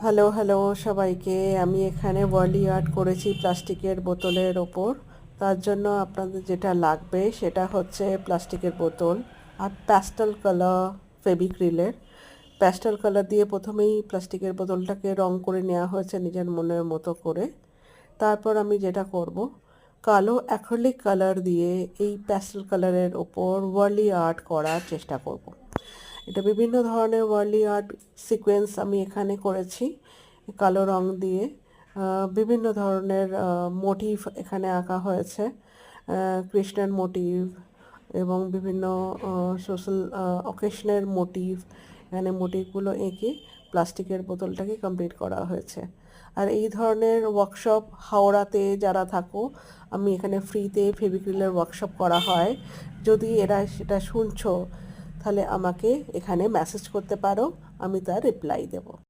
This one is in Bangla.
হ্যালো হ্যালো সবাইকে। আমি এখানে ওয়ার্লি আর্ট করেছি প্লাস্টিকের বোতলের ওপর। তার জন্য আপনাদের যেটা লাগবে সেটা হচ্ছে প্লাস্টিকের বোতল আর প্যাস্টেল কালার ফেবিক্রিলের। প্যাস্টেল কালার দিয়ে প্রথমেই প্লাস্টিকের বোতলটাকে রং করে নেওয়া হয়েছে নিজের মনের মতো করে। তারপর আমি যেটা করব, কালো অ্যাক্রিলিক কালার দিয়ে এই প্যাস্টেল কালারের ওপর ওয়ার্লি আর্ট করার চেষ্টা করব। এটা বিভিন্ন ধরনের ওয়ার্লি আর্ট সিকোয়েন্স আমি এখানে করেছি কালো রং দিয়ে। বিভিন্ন ধরনের মোটিভ এখানে আঁকা হয়েছে, কৃষ্ণের মোটিভ এবং বিভিন্ন সোশ্যাল অকেশনের মোটিভ। এখানে মোটিভগুলো এঁকে প্লাস্টিকের বোতলটাকে কমপ্লিট করা হয়েছে। আর এই ধরনের ওয়ার্কশপ হাওড়াতে যারা থাকো, আমি এখানে ফ্রিতে ফেবিক্রিলের ওয়ার্কশপ করা হয়। যদি এরা সেটা শুনছো তাহলে আমাকে এখানে মেসেজ করতে পারো, আমি তার রিপ্লাই দেব।